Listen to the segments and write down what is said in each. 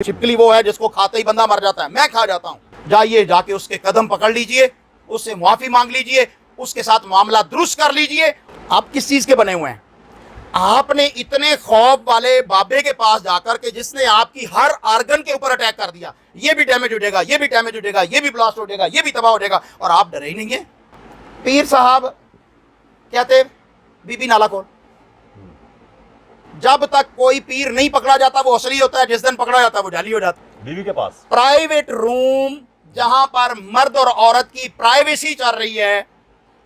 छिपकली वो है जिसको खाते ही बंदा मर जाता है, मैं खा जाता हूँ। जाइए, जाके उसके कदम पकड़ लीजिए, उससे माफी मांग लीजिए, उसके साथ मामला दुरुस्त कर लीजिए। आप किस चीज के बने हुए हैं? आपने इतने खौफ वाले बाबे के पास जाकर के जिसने आपकी हर आर्गन के ऊपर अटैक कर दिया, ये भी डैमेज हो जाएगा, ये भी डैमेज हो जाएगा, ये भी ब्लास्ट हो जाएगा, ये भी तबाह हो जाएगा, और आप डरे ही नहीं है। पीर साहब कहते बीबी नाला खोल। जब तक कोई पीर नहीं पकड़ा जाता वो असली होता है, जिस दिन पकड़ा जाता है वो जाली हो जाता है। बीवी के पास प्राइवेट रूम जहां पर मर्द और औरत की प्राइवेसी चल रही है,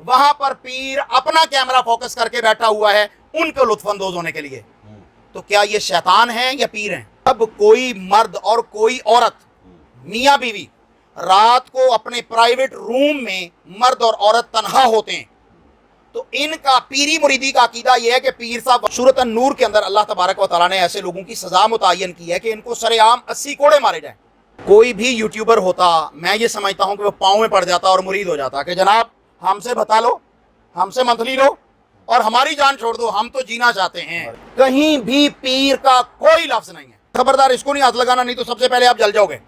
वहां पर पीर अपना कैमरा फोकस करके बैठा हुआ है उनको लुत्फानंदोज होने के लिए। तो क्या ये शैतान है या पीर हैं? अब कोई मर्द और कोई औरत, मियां बीवी, रात को अपने प्राइवेट रूम में मर्द और औरत तन्हा होते हैं, तो इनका पीरी मुरीदी का अकीदा यह है कि पीर साहब सूरत अन-नूर के अंदर अल्लाह तबारक व तआला ने ऐसे लोगों की सजा मुतय्यन की है कि इनको सरेआम 80 कोड़े मारे जाएं। कोई भी यूट्यूबर होता, मैं ये समझता हूं कि वो पाँव में पड़ जाता और मुरीद हो जाता कि जनाब हमसे बता लो, हमसे मंथली लो और हमारी जान छोड़ दो, हम तो जीना चाहते हैं। कहीं भी पीर का कोई लफ्ज नहीं है। खबरदार इसको नहीं हाथ लगाना, नहीं तो सबसे पहले आप जल जाओगे।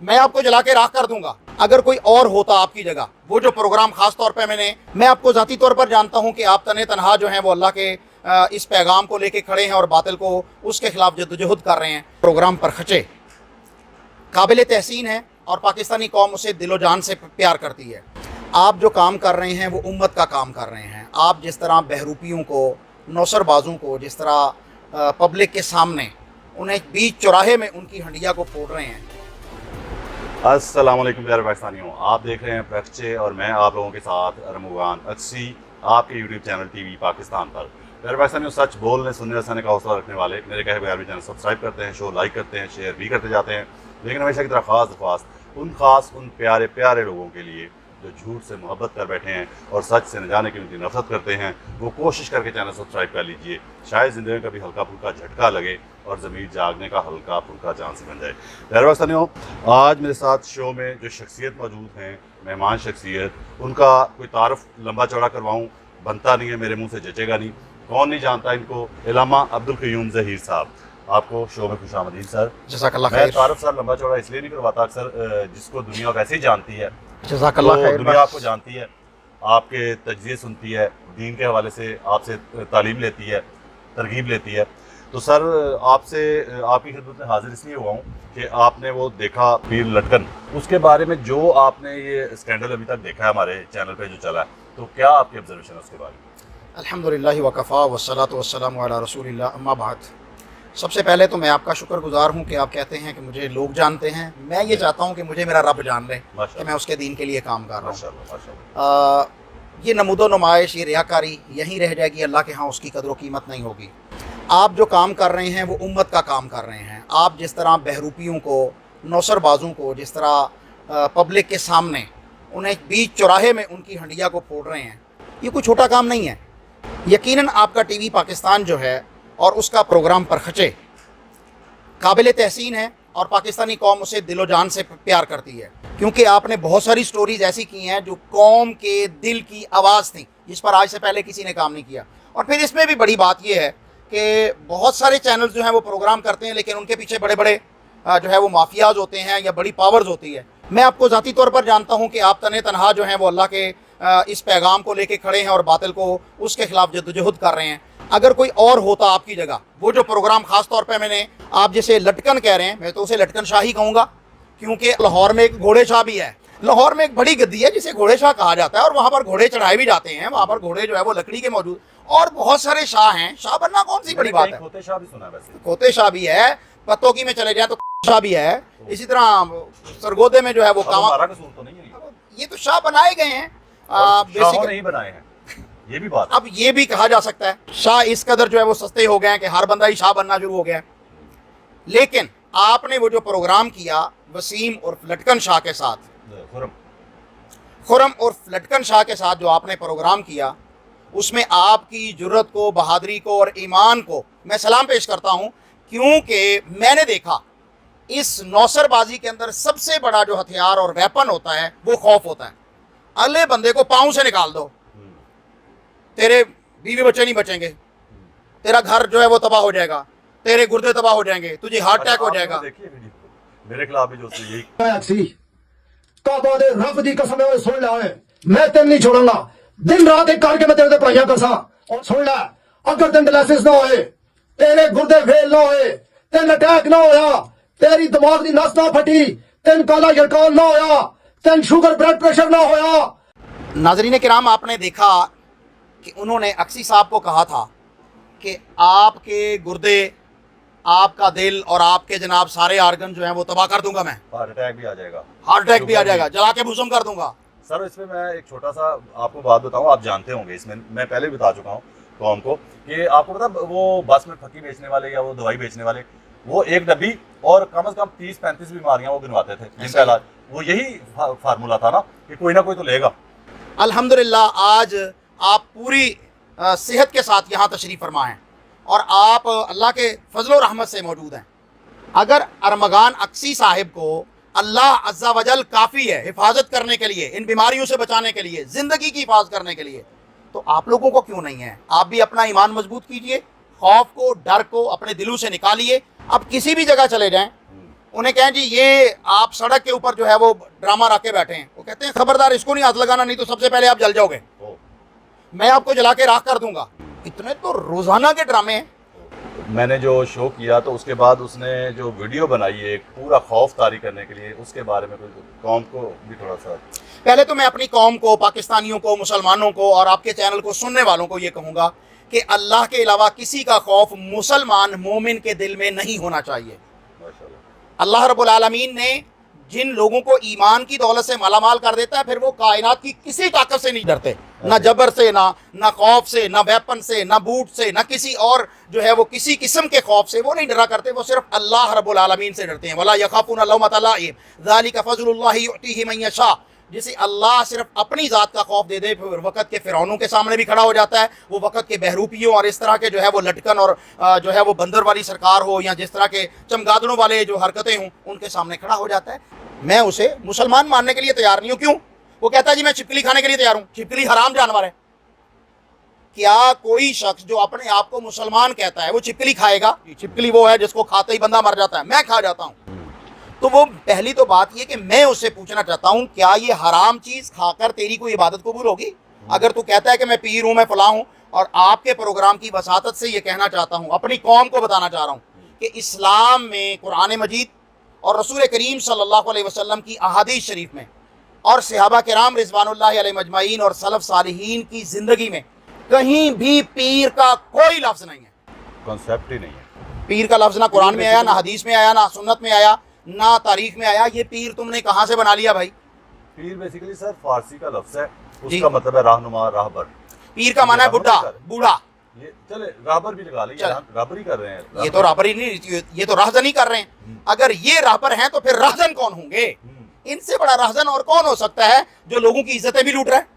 मैं आपको जला के राख कर दूंगा। अगर कोई और होता आपकी जगह, वो जो प्रोग्राम खास तौर पे मैं आपको ज़ाती तौर पर जानता हूं कि आप तने तनहा जो हैं वो अल्लाह के इस पैगाम को लेके खड़े हैं और बातिल को उसके खिलाफ जद्दोजहद कर रहे हैं। प्रोग्राम पर खचे काबिल तहसीन है और पाकिस्तानी कौम उसे दिलो जान से प्यार करती है। आप जो काम कर रहे हैं वो उम्मत का काम कर रहे हैं। आप जिस तरह बहरूपियों को, नौसरबाजों को, जिस तरह पब्लिक के सामने उन्हें बीच चौराहे में उनकी हंडिया को फोड़ रहे हैं। अस्सलाम वालेकुम प्यारे पाकिस्तानियों, आप देख रहे हैं प्रखचे और मैं आप लोगों के साथ रमज़ान अक्सी आपके यूट्यूब चैनल टीवी पाकिस्तान पर। प्यारे पाकिस्तानियों, सच बोलने सुनने रसने का हौसला रखने वाले मेरे कहे बगैर भी चैनल सब्सक्राइब करते हैं, शो लाइक करते हैं, शेयर भी करते जाते हैं। लेकिन हमेशा की तरह ख़ास उन प्यारे प्यारे लोगों के लिए जो झूठ से मोहब्बत कर बैठे हैं और सच से न जाने की उनकी नफरत करते हैं, वो कोशिश करके चैनल सब्सक्राइब कर लीजिए। शायद ज़िंदगी में कभी हल्का फुल्का झटका लगे और ज़मीर जागने का हल्का फुल्का चांस बन जाए। प्यारे पाकिस्तानियों, आज मेरे साथ शो में जो शख्सियत मौजूद हैं, मेहमान शख्सियत, उनका कोई तारफ़ लंबा चौड़ा करवाऊँ बनता नहीं है, मेरे मुँह से जचेगा नहीं। कौन नहीं जानता इनको? इल्हामा अब्दुल क़य्यूम ज़हीर साहब, आपको शो में खुशामदीद सर। जज़ाकल्लाह मैं खैर। तारफ़ सर लंबा चौड़ा इसलिए नहीं करवाता, अक्सर जिसको दुनिया वैसे ही जानती है, जज़ाकल्लाह तो खैर। दुनिया आपको जानती है, आपके तजज़िये सुनती है, दीन के हवाले से आपसे तालीम लेती है, तरगीब लेती है। तो सर आपसे आपकी खिदमत में हाजिर इसलिए हुआ हूँ कि आपने वो देखा पीर लटकन, उसके बारे में जो आपने ये स्कैंडल अभी तक देखा है हमारे चैनल पे जो चला है, तो क्या आपकी ऑब्जर्वेशन है उसके बारे में? अल्हम्दुलिल्लाह वकफ़ा वस्सलातु वस्सलामु अला रसूलिल्लाह, अम्मा बाद। सबसे पहले तो मैं आपका शुक्रगुजार हूँ कि आप कहते हैं कि मुझे लोग जानते हैं। मैं ये चाहता हूँ कि मुझे मेरा रब जान ले कि मैं उसके दीन के लिए काम कर रहा हूँ। ये नमूदो नुमाइश, ये रियाकारी यहीं रह जाएगी, अल्लाह के यहाँ उसकी कदर कीमत नहीं होगी। आप जो काम कर रहे हैं वो उम्मत का काम कर रहे हैं। आप जिस तरह बहरूपियों को, नौसरबाजों को, जिस तरह पब्लिक के सामने उन्हें बीच चौराहे में उनकी हंडिया को फोड़ रहे हैं, ये कोई छोटा काम नहीं है। यकीनन आपका टीवी पाकिस्तान जो है और उसका प्रोग्राम पर खचे काबिल तहसीन है और पाकिस्तानी कौम उसे दिलो जान से प्यार करती है, क्योंकि आपने बहुत सारी स्टोरीज़ ऐसी की हैं जो कौम के दिल की आवाज़ थी, जिस पर आज से पहले किसी ने काम नहीं किया। और फिर इसमें भी बड़ी बात यह है कि बहुत सारे चैनल्स जो हैं वो प्रोग्राम करते हैं, लेकिन उनके पीछे बड़े बड़े जो है वो माफियाज होते हैं या बड़ी पावर्स होती है। मैं आपको ज़ाती तौर पर जानता हूँ कि आप तने तनहा जो हैं वो अल्लाह के इस पैगाम को लेके खड़े हैं और बातिल को उसके खिलाफ जद्दोजहद कर रहे हैं। अगर कोई और होता आपकी जगह, वो जो प्रोग्राम खास तौर पे आप जिसे लटकन कह रहे हैं, मैं तो उसे लटकन शाह ही कहूँगा, क्योंकि लाहौर में एक घोड़े शाह भी है। लाहौर में एक बड़ी गद्दी है जिसे घोड़े शाह कहा जाता है और वहाँ पर घोड़े चढ़ाए भी जाते हैं। वहाँ पर घोड़े जो है वो लकड़ी के मौजूद, और बहुत सारे शाह हैं। शाह बनना कौन सी बड़ी बात है? खोते शाह भी सुना है वैसे। खोते शाह भी है, पत्तोकी में चले जाए तो शाह भी है, इसी तरह सरगोदे में जो है वो हमारा कसूर तो नहीं है ये तो शाह बनाए गए हैं, शाहों ने ही बनाए हैं, ये भी बात। अब ये भी कहा जा सकता है शाह इस कदर जो है वो सस्ते हो गए हैं कि हर बंदा ही शाह बनना शुरू हो गया है। लेकिन आपने वो जो प्रोग्राम किया वसीम और लटकन शाह के साथ, खुरम और लटकन शाह के साथ जो आपने प्रोग्राम किया, उसमें आपकी जुर्रत को, बहादुरी को और ईमान को मैं सलाम पेश करता हूँ, क्योंकि मैंने देखा इस नौसरबाजी के अंदर सबसे बड़ा जो हथियार और वेपन होता है वो खौफ होता है। अगले बंदे को पाँव से निकाल दो, तेरे बीवी बच्चे नहीं बचेंगे, तेरा घर जो है वो तबाह हो जाएगा, तेरे गुर्दे तबाह हो जाएंगे, तुझे हार्ट अटैक हो जाएगा। देखिए वीडियो मेरे खिलाफ भी जो यही काबा दे रब दी कसम है, सुन ला मैं तेन नहीं छोड़ूंगा, दिन रात एक करके मैं तेरे पढ़ाइयां करसा। और सुन ला, अगर तेन डायलिसिस ना होए, तेरे गुर्दे फेल ना होए, तेन अटैक ना होया, तेरी दिमाग दी नस ना फटी, तेन काला यरकान ना होया, तेन शुगर ब्लड प्रेशर ना होया। नाज़रीन किराम, आपने देखा कि उन्होंने अक्सी साहब को कहा था कि आपके गुर्दे, आपका दिल और आपके जनाब सारे आर्गन जो हैं वो तबाह कर दूंगा मैं, हार्ट अटैक भी आ जाएगा, हार्ट अटैक भी आ जाएगा, जला के भूसम कर दूंगा। सर इसमें मैं एक छोटा सा आपको बात बताऊं, आप जानते होंगे, इसमें मैं पहले भी बता चुका हूं कौम को कि आपको पता वो बस में फकी बेचने वाले या वो दवाई बेचने वाले, वो एक डब्बी और कम से कम 30-35 बीमारियां वो गिनवाते थे जिनका इलाज, वो यही फार्मूला था ना कि कोई ना कोई तो लेगा। अल्हम्दुलिल्लाह आज आप पूरी सेहत के साथ यहाँ तशरीफ़ फरमा हैं और आप अल्लाह के फजल और रहमत से मौजूद हैं। अगर अरमगान अक्सी साहिब को अल्लाह अज़्ज़ा वजल काफ़ी है हिफाजत करने के लिए, इन बीमारियों से बचाने के लिए, ज़िंदगी की हिफाजत करने के लिए, तो आप लोगों को क्यों नहीं है? आप भी अपना ईमान मजबूत कीजिए, खौफ को, डर को अपने दिलों से निकालिए। अब किसी भी जगह चले जाएं, उन्हें कहें जी ये आप सड़क के ऊपर जो है वो ड्रामा रख के बैठे हैं, वो कहते हैं खबरदार इसको नहीं हाथ लगाना, नहीं तो सबसे पहले आप जल जाओगे, मैं आपको जला के राख कर दूंगा। इतने तो रोजाना के ड्रामे हैं। मैंने जो शो किया तो उसके बाद उसने जो वीडियो बनाई है एक पूरा खौफ तारी करने के लिए, उसके बारे में कौम को भी थोड़ा सा। पहले तो मैं अपनी कौम को, पाकिस्तानियों को, मुसलमानों को और आपके चैनल को सुनने वालों को ये कहूँगा कि अल्लाह के अलावा किसी का खौफ मुसलमान मोमिन के दिल में नहीं होना चाहिए। अल्लाह रब्बुल आलमीन ने जिन लोगों को ईमान की दौलत से मालामाल कर देता है, फिर वो कायनात की किसी ताकत से नहीं डरते, ना जबर से, ना खौफ से, ना वेपन से, ना बूट से, ना किसी और जो है वो किसी किस्म के खौफ से वो नहीं डरा करते, वो सिर्फ अल्लाह रब्बुल आलमीन से डरते हैं। वला यखाफूना लौमत लाइम ज़ालिका फ़ज़्लुल्लाहि युअतीहि मन यशा। जिसे अल्लाह सिर्फ अपनी ज़ात का खौफ दे दे, फिर वक़्त के फ़िरौनों के सामने भी खड़ा हो जाता है, वो वक़्त के बहरूपियों और इस तरह के जो है वो लटकन और जो है वो बंदर वाली सरकार हो या जिस तरह के चमगादड़ों वाले जो हरकतें हों उनके सामने खड़ा हो जाता है। मैं उसे मुसलमान मानने के लिए तैयार नहीं हूँ। क्यों? वो कहता है जी मैं छिपकली खाने के लिए तैयार हूँ। छिपकली हराम जानवर है। क्या कोई शख्स जो अपने आप को मुसलमान कहता है वो छिपकली खाएगा? छिपकली वो है जिसको खाते ही बंदा मर जाता है, मैं खा जाता हूँ। तो वो पहली तो बात ये कि मैं उससे पूछना चाहता हूँ, क्या ये हराम चीज़ खाकर तेरी कोई इबादत कबूल होगी? अगर तू कहता है कि मैं पीर हूँ, मैं फलां हूँ, और आपके प्रोग्राम की वसातत से ये कहना चाहता हूँ, अपनी कौम को बताना चाह रहा हूँ कि इस्लाम में कुरान मजीद और रसूल करीम सल्लल्लाहु अलैहि वसल्लम की अहादीस शरीफ में और सहाबा किराम रिज़वानुल्लाहि अलैहिम अजमाइन और सलफ़ सालिहीन की ज़िंदगी में कहीं भी पीर का कोई लफ्ज़ नहीं है, कॉन्सेप्ट ही नहीं है। पीर का लफ्ज़ ना कुरान में आया, ना हदीस में आया, ना सुन्नत में आया, ना तारीख में आया। ये पीर तुमने कहाँ से बना लिया भाई? पीर बेसिकली सर फारसी का लफ्ज़ है, उसका मतलब है रहनुमा, राहबर। पीर का माना है बुढ़ा, बूढ़ा। ये चले राहबर भी लगा लेंगे, राहबर ही कर रहे हैं। ये तो राहबर ही नहीं, ये तो राहजन ही कर रहे हैं। अगर ये राहबर हैं तो फिर राहजन कौन होंगे? इनसे बड़ा राहजन और कौन हो सकता है जो लोगों की इज्जतें भी लूट रहा है,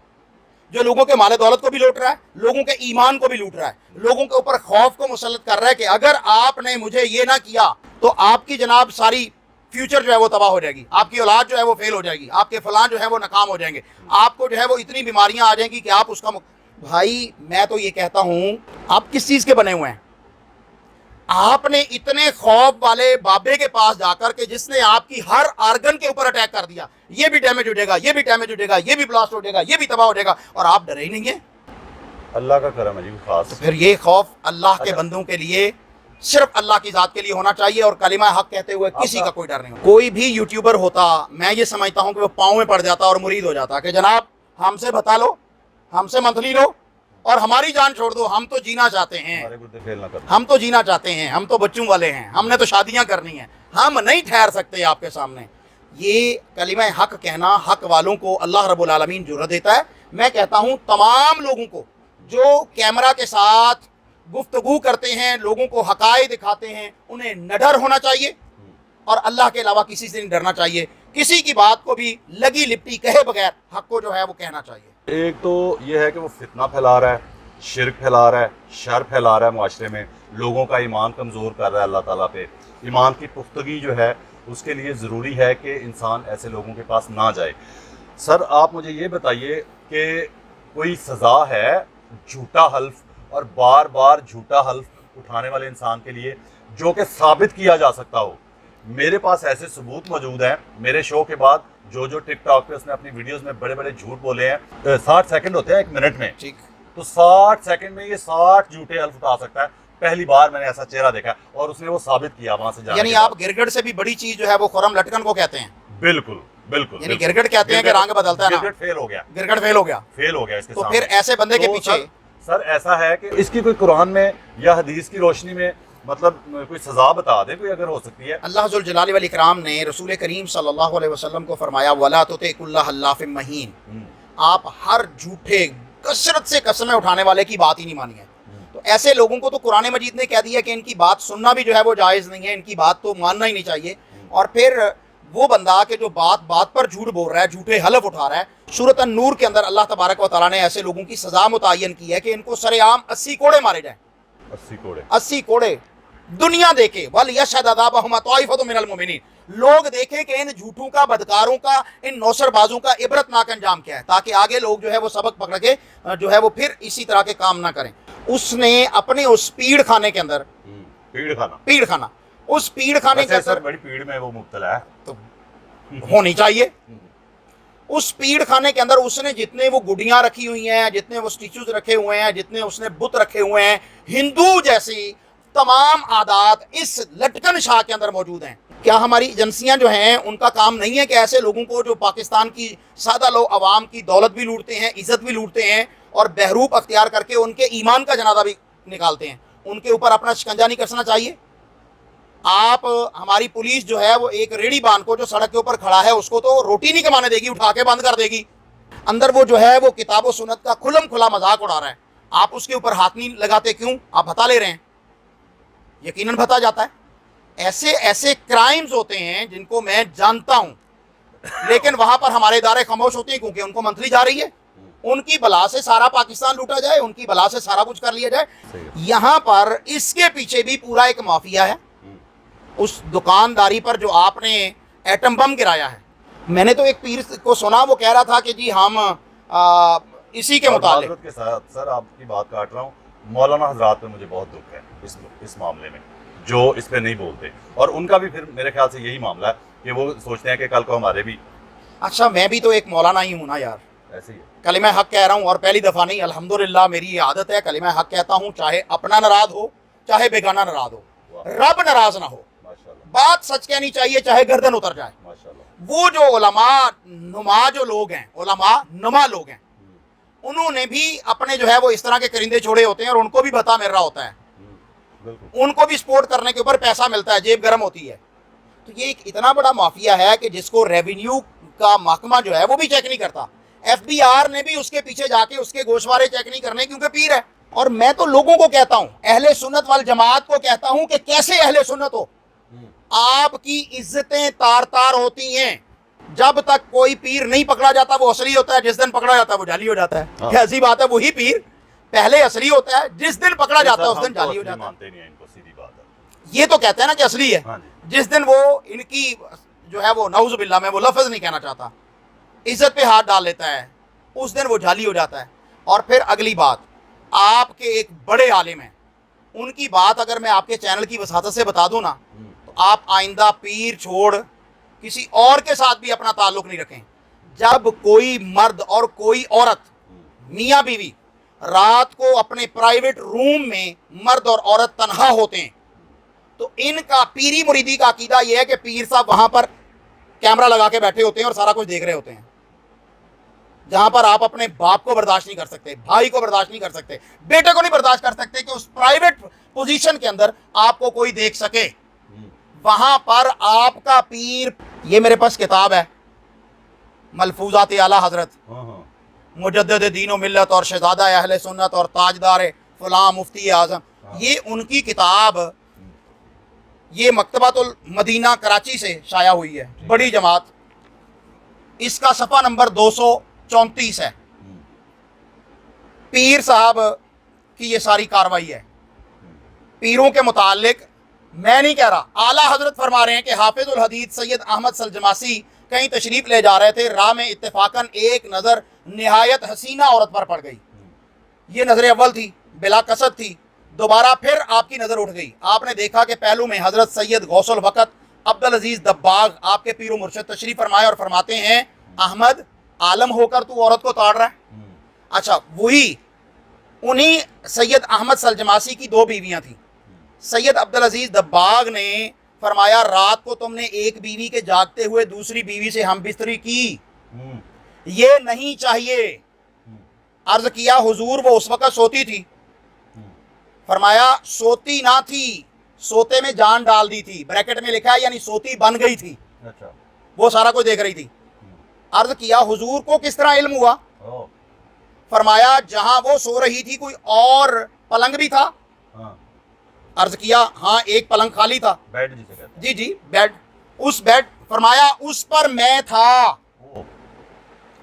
जो लोगों के माले दौलत को भी लूट रहा है, लोगों के ईमान को भी लूट रहा है, लोगों के ऊपर खौफ को मुसल्लत कर रहा है कि अगर आपने मुझे ये ना किया तो आपकी जनाब सारी फ्यूचर जो है वो तबाह हो जाएगी, आपकी औलाद जो है वो फेल हो जाएगी, आपके फलां जो है वो नाकाम हो जाएंगे, आपको जो है वो इतनी बीमारियां आ जाएंगी कि आप उसका भाई मैं तो ये कहता हूं, आप किस चीज़ के बने हुए हैं? आपने इतने खौफ वाले बाबे के पास जाकर के जिसने आपकी हर आर्गन के ऊपर अटैक कर दिया, ये भी डैमेज हो जाएगा, ये भी डैमेज हो जाएगा, ये भी ब्लास्ट हो जाएगा, ये भी तबाह हो जाएगा, और आप डरे ही नहीं है। अल्लाह का करम है जी खास। तो फिर ये खौफ अल्लाह के बंदों के लिए, सिर्फ अल्लाह की ज़ात के लिए होना चाहिए और कलिमा हक कहते हुए किसी का कोई डर नहीं हो। कोई भी यूट्यूबर होता, मैं ये समझता हूँ कि वो पाँव में पड़ जाता और मुरीद हो जाता कि जनाब हमसे बता लो, हमसे मंथली लो और हमारी जान छोड़ दो, हम तो जीना चाहते हैं, हम तो जीना चाहते हैं, हम तो बच्चों वाले हैं, हमने तो शादियां करनी हैं, हम नहीं ठहर सकते आपके सामने। ये कलिमा हक कहना हक वालों को अल्लाह रब्बुल आलमीन जुर्रत देता है। मैं कहता हूँ तमाम लोगों को जो कैमरा के साथ गुफ्तगू करते हैं, लोगों को हकाए दिखाते हैं, उन्हें निडर होना चाहिए और अल्लाह के अलावा किसी से नहीं डरना चाहिए। किसी की बात को भी लगी लिपटी कहे बगैर हक को जो है वो कहना चाहिए। एक तो ये है कि वो फितना फैला रहा है, शिरक फैला रहा है, शर फैला रहा है माशरे में, लोगों का ईमान कमज़ोर कर रहा है अल्लाह ताला पे। ईमान की पुख्तगी जो है उसके लिए ज़रूरी है कि इंसान ऐसे लोगों के पास ना जाए। सर आप मुझे ये बताइए कि कोई सज़ा है झूठा हल्फ और बार बार झूठा हल्फ उठाने वाले इंसान के लिए, جو کہ ثابت کیا جا سکتا ہو. میرے پاس ایسے ثبوت موجود ہیں. میرے شو کے بعد جو ٹک ٹاک پہ اس نے اپنی ویڈیوز میں بڑے بڑے جھوٹ بولے ہیں, 60 سیکنڈ ہوتے ہیں ایک منٹ میں, ٹھیک, تو 60 سیکنڈ میں یہ 60 جھوٹے الف اٹھا سکتا ہے. پہلی بار میں نے ایسا چہرہ دیکھا اور اس نے وہ ثابت کیا وہاں سے جانے یعنی کے بعد. آپ گرگٹ سے بھی بڑی چیز جو ہے وہ خرم لٹکن کو کہتے ہیں. بالکل بالکل, یعنی گرگٹ کہتے ہیں کہ رنگ بدلتا ہے نا, گرگٹ فیل ہو گیا, گرگٹ فیل ہو گیا. فیل ہو گیا اس کے تو سامنے. پھر ایسے بندے کے تو پیچھے سر ایسا ہے کہ اس کی کوئی قرآن میں یا حدیث کی روشنی میں مطلب کوئی سزا بتا دے کوئی اگر ہو سکتی ہے. اللہ ذوالجلال والاکرام نے رسول کریم صلی اللہ علیہ وسلم کو فرمایا وَلَا تُطِعْ كُلَّ حَلَّافٍ مَّهِينٍ, آپ ہر جھوٹے کثرت سے قسمیں اٹھانے والے کی بات ہی نہیں مانی ہے. تو ایسے لوگوں کو تو قرآن مجید نے کہہ دیا کہ ان کی بات سننا بھی جو ہے وہ جائز نہیں ہے, ان کی بات تو ماننا ہی نہیں چاہیے. اور پھر وہ بندہ کہ جو بات بات پر جھوٹ بول رہا ہے, جھوٹے حلف اٹھا رہا ہے, سورۃ النور کے اندر اللہ تبارک و تعالیٰ نے ایسے لوگوں کی سزا متعین کی ہے کہ ان کو سر عام 80 کوڑے مارے جائیں. 80 کوڑے دنیا دیکھے وَلْيَشْهَدْ عَذَابَهُمَا طَائِفَةٌ مِّنَ الْمُؤْمِنِينَ, لوگ دیکھیں کہ ان جھوٹوں کا, بدکاروں کا, ان نوسر بازوں کا عبرتناک انجام کیا ہے, تاکہ آگے لوگ جو ہے وہ سبق پکڑ کے جو ہے وہ پھر اسی طرح کے کام نہ کریں. اس نے اپنے اس پیڑ خانے کے اندر, پیڑ خانہ, اس پیڑ خانے کے اندر بڑی پیڑ میں وہ مبتلا ہے تو ہونی چاہیے. اس پیڑ خانے کے اندر اس نے جتنے وہ گڈیاں رکھی ہوئی ہیں, جتنے وہ سٹیچوز رکھے ہوئے ہیں, جتنے اس نے بت رکھے ہوئے ہیں, ہندو جیسی تمام عادات اس لٹکن شاہ کے اندر موجود ہیں. کیا ہماری ایجنسیاں جو ہیں ان کا کام نہیں ہے کہ ایسے لوگوں کو جو پاکستان کی سادہ لوگ عوام کی دولت بھی لوٹتے ہیں, عزت بھی لوٹتے ہیں, اور بہروپ اختیار کر کے ان کے ایمان کا جنازہ بھی نکالتے ہیں, ان کے اوپر اپنا شکنجہ نہیں کسنا چاہیے؟ آپ ہماری پولیس جو ہے وہ ایک ریڑھی بان کو جو سڑک کے اوپر کھڑا ہے اس کو تو روٹی نہیں کمانے دے گی, اٹھا کے بند کر دے گی. اندر وہ جو ہے وہ کتاب و سنت کا کھلم کھلا مذاق اڑا رہا ہے, آپ اس کے اوپر ہاتھ نہیں لگاتے کیوں؟ آپ بھتا لے رہے ہیں, یقیناً بھتا جاتا ہے. ایسے ایسے کرائمز ہوتے ہیں جن کو میں جانتا ہوں, لیکن وہاں پر ہمارے ادارے خاموش ہوتے ہیں کیونکہ ان کو منتھلی جا رہی ہے, ان کی بلا سے سارا پاکستان لوٹا جائے, ان کی بلا سے سارا کچھ کر لیا جائے. یہاں پر اس کے پیچھے بھی پورا ایک مافیا ہے. اس دکانداری پر جو آپ نے ایٹم بم گرایا ہے, میں نے تو ایک پیر کو سنا وہ کہہ رہا تھا کہ جی ہم اسی کے متعلق معذرت کے ساتھ سر آپ کی بات کاٹ رہا ہوں, مولانا حضرات پہ مجھے بہت دکھ ہے اس معاملے میں, جو اس پہ نہیں بولتے, اور ان کا بھی پھر میرے خیال سے یہی معاملہ ہے کہ وہ سوچتے ہیں کہ کل کو ہمارے بھی. اچھا میں بھی تو ایک مولانا ہی ہوں نا یار, ایسے ہی ہے. کلمہ حق کہہ رہا ہوں, اور پہلی دفعہ نہیں, الحمدللہ میری یہ عادت ہے کلمہ حق کہتا ہوں, چاہے اپنا ناراض ہو چاہے بیگانہ ناراض ہو, رب ناراض نہ ہو, بات سچ کہنی چاہیے چاہے گردن اتر جائے. وہ جو علماء نما جو لوگ ہیں, علماء نما لوگ ہیں, انہوں نے بھی اپنے جو ہے وہ اس طرح کے کرندے چھوڑے ہوتے ہیں, اور ان کو بھی بھتا مل رہا ہوتا ہے, ان کو بھی سپورٹ کرنے کے اوپر پیسہ ملتا ہے, جیب گرم ہوتی ہے. تو یہ ایک اتنا بڑا مافیا ہے کہ جس کو ریونیو کا محکمہ جو ہے وہ بھی چیک نہیں کرتا, ایف بی آر نے بھی اس کے پیچھے جا کے اس کے گوشوارے چیک نہیں کرنے کیونکہ پیر ہے. اور میں تو لوگوں کو کہتا ہوں, اہل سنت والجماعت کو کہتا ہوں کہ کیسے اہل سنت ہو, آپ کی عزتیں تار تار ہوتی ہیں. جب تک کوئی پیر نہیں پکڑا جاتا وہ اصلی ہوتا ہے, جس دن پکڑا جاتا ہے وہ جعلی ہو جاتا ہے. ایسی بات ہے, وہی پیر پہلے اصلی ہوتا ہے, جس دن پکڑا جاتا ہے اس دن جعلی ہو جاتا ہے. یہ تو کہتے ہیں نا کہ اصلی ہے, جس دن وہ ان کی جو ہے وہ نعوذ باللہ میں وہ لفظ نہیں کہنا چاہتا, عزت پہ ہاتھ ڈال لیتا ہے, اس دن وہ جعلی ہو جاتا ہے. اور پھر اگلی بات, آپ کے ایک بڑے عالم ہیں, ان کی بات اگر میں آپ کے چینل کی وساطت سے بتا دوں نا, تو آپ آئندہ پیر چھوڑ کسی اور کے ساتھ بھی اپنا تعلق نہیں رکھیں. جب کوئی مرد اور کوئی عورت, میاں بیوی, رات کو اپنے پرائیویٹ روم میں مرد اور عورت تنہا ہوتے ہیں, تو ان کا پیری مریدی کا عقیدہ یہ ہے کہ پیر صاحب وہاں پر کیمرہ لگا کے بیٹھے ہوتے ہیں اور سارا کچھ دیکھ رہے ہوتے ہیں. جہاں پر آپ اپنے باپ کو برداشت نہیں کر سکتے, بھائی کو برداشت نہیں کر سکتے, بیٹے کو نہیں برداشت کر سکتے کہ اس پرائیویٹ پوزیشن کے اندر آپ کو کوئی دیکھ سکے, وہاں پر آپ کا پیر. یہ میرے پاس کتاب ہے, ملفوظات اعلیٰ حضرت مجدد دین و ملت اور شہزادہ اہل سنت اور تاجدار فلاں مفتی اعظم, یہ ان کی کتاب, یہ مکتبۃ المدینہ کراچی سے شائع ہوئی ہے, بڑی جماعت. اس کا صفحہ نمبر 234 ہے. پیر صاحب کی یہ ساری کاروائی ہے. پیروں کے متعلق میں نہیں کہہ رہا, اعلیٰ حضرت فرما رہے ہیں کہ حافظ الحدیث سید احمد سلجماسی کہیں تشریف لے جا رہے تھے, راہ میں اتفاقاً ایک نظر نہایت حسینہ عورت پر پڑ گئی. یہ نظر اول تھی, بلا قصد تھی, दोबारा फिर आपकी नज़र उठ गई। आपने देखा कि पहलू में हज़रत सैयद गौसुल वक़्त अब्दुल अजीज़ दब्बाग आपके पीर व मुर्शिद तशरीफ़ फरमाए और फरमाते हैं, अहमद आलम होकर तू औरत को ताड़ रहा है। अच्छा, वही उन्हीं सैयद अहमद सलजमासी की 2 बीवियाँ थीं। सैयद अब्दुल अजीज़ दब्बाग ने फरमाया, रात को तुमने एक बीवी के जागते हुए दूसरी बीवी से हम बिस्तरी की, ये नहीं चाहिए। अर्ज किया, हुजूर वो उस वक़्त सोती थी। फरमाया, सोती ना थी, सोते में जान डाल दी थी, ब्रैकेट में लिखा है, यानी सोती बन गई थी। अच्छा। वो सारा कुछ देख रही थी। अर्ज किया, हुजूर को किस तरह इल्म हुआ? फरमाया, जहां वो सो रही थी कोई और पलंग भी था। हाँ। अर्ज किया, हाँ एक पलंग खाली था। बेड जिसे कहते जी जी, बेड। उस बेड, फरमाया उस पर मैं था। हैं।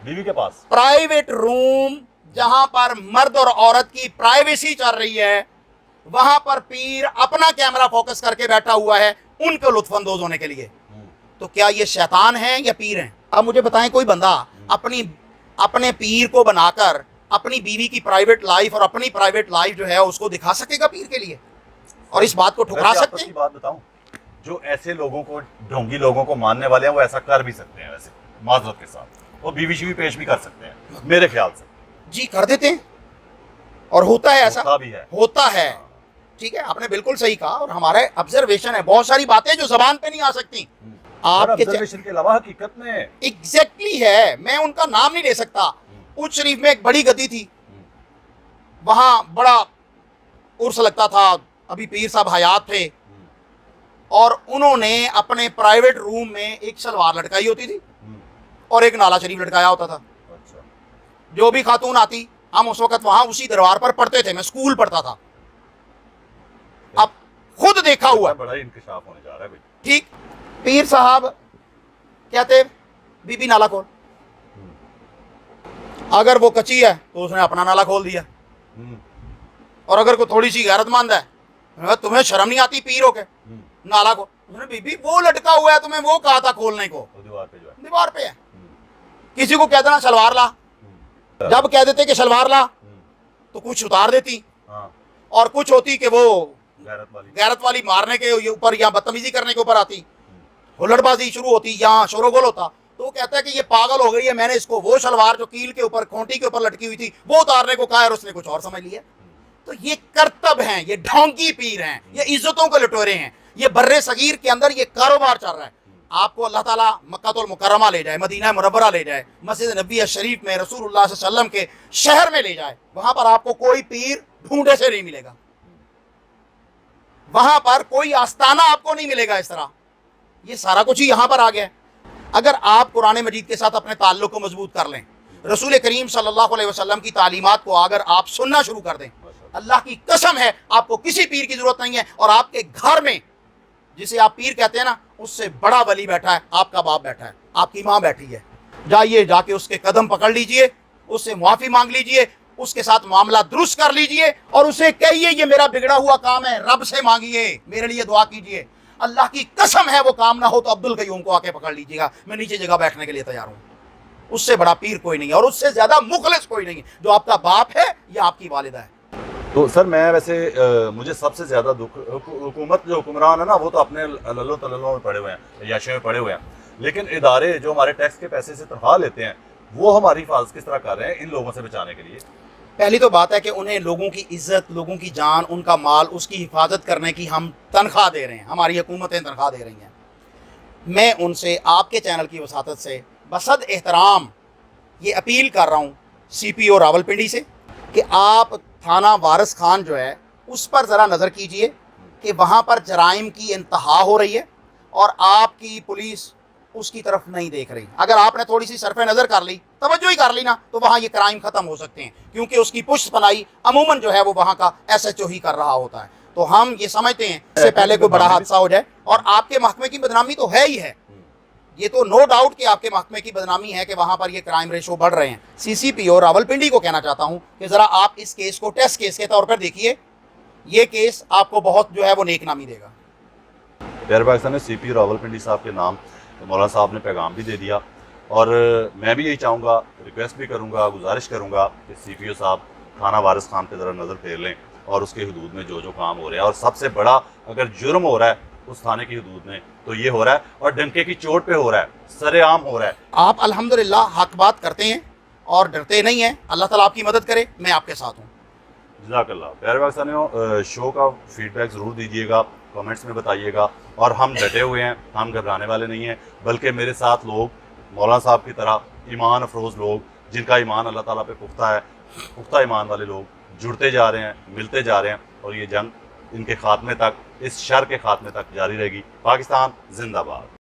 बीवी के पास प्राइवेट रूम जहां पर मर्द और औरत की प्राइवेसी चल रही है, वहां पर पीर अपना कैमरा फोकस करके बैठा हुआ है उनको लुत्फानंदोज होने के लिए। तो क्या ये शैतान हैं या पीर हैं? अब मुझे बताएं, कोई बंदा अपने पीर को बनाकर अपनी बीवी की प्राइवेट लाइफ और अपनी प्राइवेट लाइफ जो है उसको दिखा सकेगा पीर के लिए? और इस बात को ठुकरा वैसे सकते आपको हैं? बात बताऊं, जो ऐसे लोगों को, ढोंगी लोगों को मानने वाले हैं, वो ऐसा कर भी सकते हैं। वैसे माजरत के साथ वो बीवी शीवी पेश भी कर सकते हैं मेरे ख्याल से। जी, कर देते हैं और होता है ऐसा। होता भी है। होता है। ठीक है, आपने बिल्कुल सही कहा और हमारा ऑब्जर्वेशन है। बहुत सारी बातें जो जबान पे नहीं आ सकती आपके ऑब्जर्वेशन के अलावा हकीकत में एग्जैक्टली है। मैं उनका नाम नहीं ले सकता। उच्च शरीफ में एक बड़ी गद्दी थी, वहां बड़ा उर्स लगता था, अभी पीर साहब हयात थे, और उन्होंने अपने प्राइवेट रूम में एक सलवार लटकाई होती थी और एक नाला शरीफ लटकाया होता था। अच्छा। जो भी खातून आती, हम उस वक्त वहां उसी दरबार पर पढ़ते थे, मैं स्कूल पढ़ता था। अब खुद देखा हुआ है। बड़ा इंकशाफ होने जा रहा है भाई। ठीक, पीर साहब कहते बीबी नाला खोल, अगर वो कच्ची है तो उसने अपना नाला खोल दिया, और अगर कोई थोड़ी सी गैरतमंद है, तुम्हें शर्म नहीं आती पीर हो के नाला को? उसने बीबी वो लटका हुआ है, तुम्हें वो कहा था खोलने को, दीवार पे जो है, दीवार पे है। किसी को कह देना सलवार ला, जब कह देते कि सलवार ला तो कुछ उतार देती, और कुछ होती कि वो गैरत वाली मारने के ऊपर या बदतमीजी करने के ऊपर आती, हुल्लड़बाजी शुरू होती, यहाँ शोरोगोल होता। तो वो कहता है कि ये पागल हो गई है, मैंने इसको वो सलवार जो कील के ऊपर, खोंटी के ऊपर लटकी हुई थी, वो उतारने को कहा और उसने कुछ और समझ लिया। तो ये करतब हैं, ये ढोंगी पीर हैं, ये इज्जतों के लुटेरे हैं। ये बर्रे सगीर के अंदर ये कारोबार चल रहा है। आपको अल्लाह ताला मक्कातुल मुकर्रमा ले जाए, मदीना मुनव्वरा ले जाए, मस्जिद नबी शरीफ में रसूलुल्लाह सल्लल्लाहु अलैहि वसल्लम के शहर में ले जाए, वहां पर आपको कोई पीर ढूंढे से नहीं मिलेगा। वहां पर कोई आस्ताना आपको नहीं मिलेगा इस तरह। ये सारा कुछ ही यहां पर आ गया है। अगर आप कुरान मजीद के साथ अपने ताल्लुक को मजबूत कर लें, रसूल करीम सल्लल्लाहु अलैहि वसल्लम की तालीमात को अगर आप सुनना शुरू कर दें, अल्लाह की कसम है आपको किसी पीर की जरूरत नहीं है। और आपके घर में जिसे आप पीर कहते हैं ना, उससे बड़ा वली बैठा है, आपका बाप बैठा है, आपकी माँ बैठी है। जाइए, जाके उसके कदम पकड़ लीजिए, उससे माफी मांग लीजिए, उसके साथ मामला दुरुस्त कर लीजिए और उसे कहिए ये मेरा बिगड़ा हुआ काम है, रब से मांगिए, मेरे लिए दुआ कीजिए। अल्लाह की कसम है वो काम ना हो तो अब्दुल कयूम को आके पकड़ लीजिएगा, मैं नीचे जगह बैठने के लिए तैयार हूँ। उससे बड़ा पीर कोई नहीं है और उससे ज्यादा मुखलिस कोई नहीं है। जो आपका बाप है या आपकी वालिदा है। तो सर मैं वैसे मुझे सबसे ज़्यादा दुख, हुकूमत जो हुक्मरान है ना, वो तो अपने लल्लो तल्लो में पड़े हुए हैं, याशे में पड़े हुए हैं, लेकिन इदारे जो हमारे टैक्स के पैसे से तनख्वाह लेते हैं, वो हमारी हिफाजत किस तरह कर रहे हैं इन लोगों से बचाने के लिए? पहली तो बात है कि उन्हें लोगों की इज्जत, लोगों की जान, उनका माल, उसकी हिफाजत करने की हम तनख्वाह दे रहे हैं, हमारी हुकूमतें तनख्वाह दे रही हैं। मैं उनसे आपके चैनल की वसातत से बसद एहतराम ये अपील कर रहा हूँ CPO रावलपिंडी से कि आप थाना वारिस खान जो है उस पर ज़रा नज़र कीजिए कि वहाँ पर जराइम की इंतहा हो रही है और आपकी पुलिस उसकी तरफ नहीं देख रही। अगर आपने थोड़ी सी सरफ़े नज़र कर ली, तवज्जो ही कर ली ना, तो वहाँ ये क्राइम ख़त्म हो सकते हैं, क्योंकि उसकी पुष्ट पनाही अमूमन जो है वो वहाँ का SHO ही कर रहा होता है। तो हम ये समझते हैं इससे पहले कोई बड़ा हादसा हो जाए, और आपके महकमे की बदनामी तो है ही है, ये तो नो डाउट कि आपके महकमे की बदनामी है कि वहाँ पर ये क्राइम रेशो बढ़ रहे हैं। CCPO रावलपिंडी को कहना चाहता हूँ कि ज़रा आप इस केस को टेस्ट केस के तौर पर देखिए, ये केस आपको बहुत जो है वो नेक नामी देगा। प्यारे पाकिस्तान ने CPO रावलपिंडी साहब के नाम मौलाना साहब ने पैगाम भी दे दिया, और मैं भी यही चाहूँगा, रिक्वेस्ट भी करूँगा, गुजारिश करूँगा कि CPO साहब थाना वारिस खान पे ज़रा नज़र फेर लें اور اس کے حدود میں جو جو کام ہو رہے ہیں، اور سب سے بڑا اگر جرم ہو رہا ہے اس تھانے کی حدود میں تو یہ ہو رہا ہے، اور ڈنکے کی چوٹ پہ ہو رہا ہے، سر عام ہو رہا ہے۔ آپ الحمدللہ حق بات کرتے ہیں اور ڈرتے نہیں ہیں، اللہ تعالیٰ آپ کی مدد کرے، میں آپ کے ساتھ ہوں۔ جزاک اللہ۔ پیارے پاکستانیوں، شو کا فیڈ بیک ضرور دیجیے گا، کمنٹس میں بتائیے گا، اور ہم ڈٹے ہوئے ہیں، ہم گھبرانے والے نہیں ہیں، بلکہ میرے ساتھ لوگ مولانا صاحب کی طرح ایمان افروز لوگ، جن کا ایمان اللہ تعالیٰ پہ پختہ ہے، پختہ ایمان والے لوگ جڑتے جا رہے ہیں، ملتے جا رہے ہیں، اور یہ جنگ ان کے خاتمے تک، اس شر کے خاتمے تک جاری رہے گی۔ پاکستان زندہ باد۔